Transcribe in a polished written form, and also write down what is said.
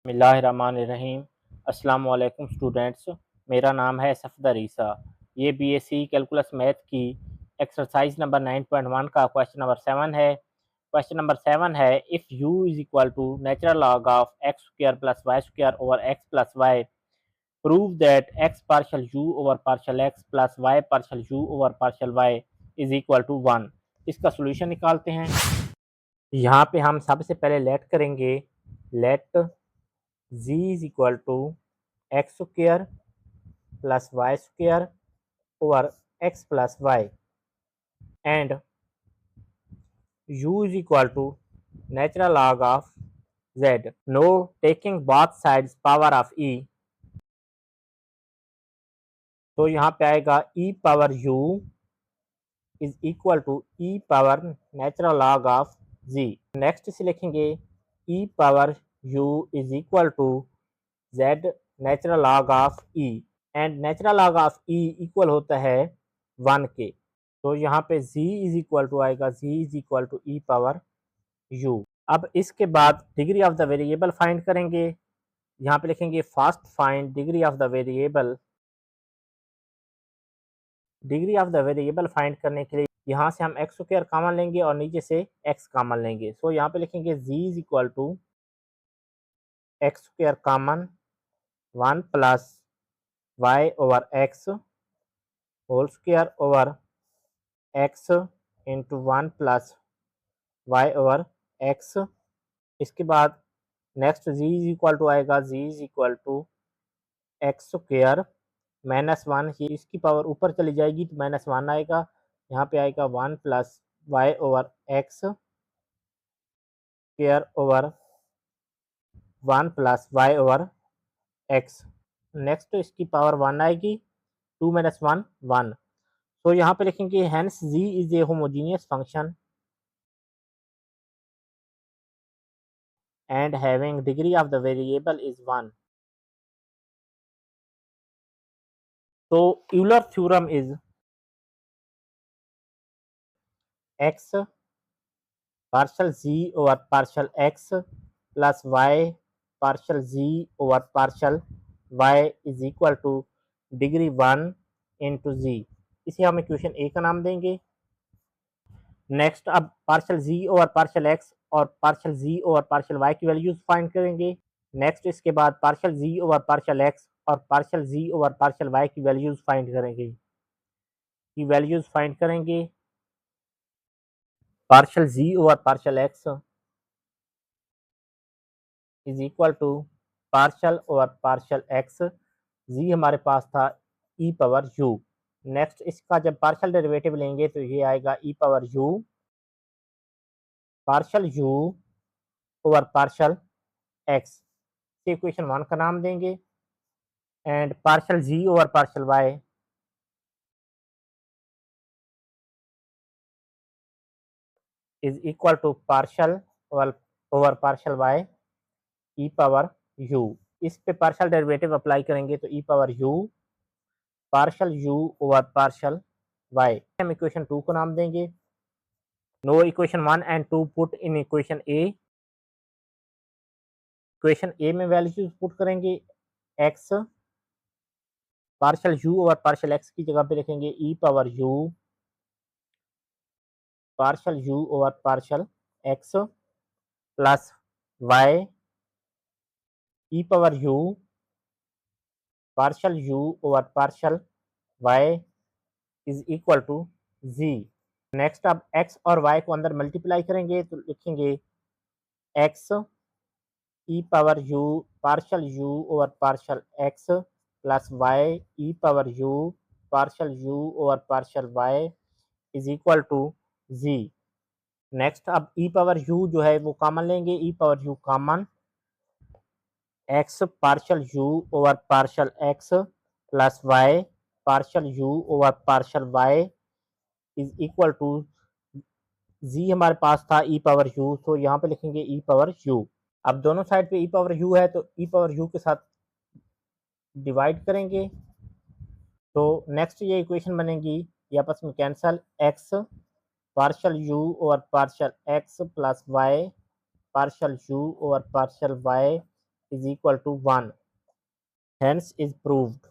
बिस्मिल्लाहिर्रहमानिर्रहीम। अस्सलाम वालेकुम स्टूडेंट्स, मेरा नाम है सफदर ईसा। ये बीएससी कैलकुलस मैथ की एक्सरसाइज नंबर 9.1 का क्वेश्चन नंबर 7 है। क्वेश्चन नंबर 7 है, if u is equal to natural log of x square plus y square over x plus y, prove that x partial u over partial x plus y partial u over partial y is equal to 1। इसका solution निकालते हैं। यहाँ पे हम सबसे पहले late करेंगे, late z is equal to x square plus y square over x plus y, and u is equal to natural log of z. Now taking both sides power of e, तो यहाँ पे आएगा e power u is equal to e power natural log of z। Next इसे लिखेंगे e power u is equal to z natural log of e, and natural log of e इक्वल होता है 1 के। तो यहाँ पे z इज इक्वल टू आएगा z is equal to e power u। अब इसके बाद degree of the variable find करेंगे। यहाँ पे लिखेंगे first find degree of the variable. Degree of the variable find करने के लिए यहाँ से हम एक्स स्क्वायर कॉमन लेंगे और नीचे से एक्स कॉमन लेंगे। सो यहाँ पे लिखेंगे z is equal to x square common 1 plus y over x whole square over x into 1 plus y over x. इसके बाद next z is equal to आएगा z is equal to x square -1, ये इसकी power ऊपर चली जाएगी तो -1 आएगा। यहाँ पे आएगा 1 plus y over x square over 1 plus y over x. Next इसकी पावर 1 आएगी, 2 - 1 1। तो यहाँ पे लिखेंगे hence z is a homogeneous function and having degree of the variable is 1. So Euler theorem is x partial z over partial x plus y partial z over partial y is equal to degree 1 into z। इसे हम equation ए का नाम देंगे। Next अब partial z over partial x और partial z over partial y की values find करेंगे। Next इसके बाद partial z over partial x और partial z over partial y की वैल्यूज फाइंड करेंगे। Partial z over partial x is equal to partial over partial x, z हमारे पास था e power u। Next इसका जब पार्शियल डेरिवेटिव लेंगे तो ये आएगा e power u partial u over partial x, equation 1 का नाम देंगे। And partial z over partial y is equal to partial over partial y e power u। इस पे पार्शियल डेरिवेटिव अप्लाई करेंगे तो e power u partial u over partial y, हम equation 2 को नाम देंगे। Now equation 1 and 2 put in equation A. Equation A में values put करेंगे, x partial u over partial x की जगह पे लिखेंगे e power u partial u over partial x plus y e power u partial u over partial y is equal to z। Next अब x और y को अंदर multiply करेंगे तो लिखेंगे x e power u partial u over partial x plus y e power u partial u over partial y is equal to z। Next अब e power u जो है वो कॉमन लेंगे, e power u common x partial u over partial x plus y partial u over partial y is equal to z हमारे पास था e power u, तो यहाँ पे लिखेंगे e पावर u। अब दोनों साइड पे e पावर u है तो e पावर u के साथ डिवाइड करेंगे तो नेक्स्ट ये इक्वेशन बनेगी, ये आपस में cancel, x partial u over partial x plus y partial u over partial y is equal to 1, hence is proved.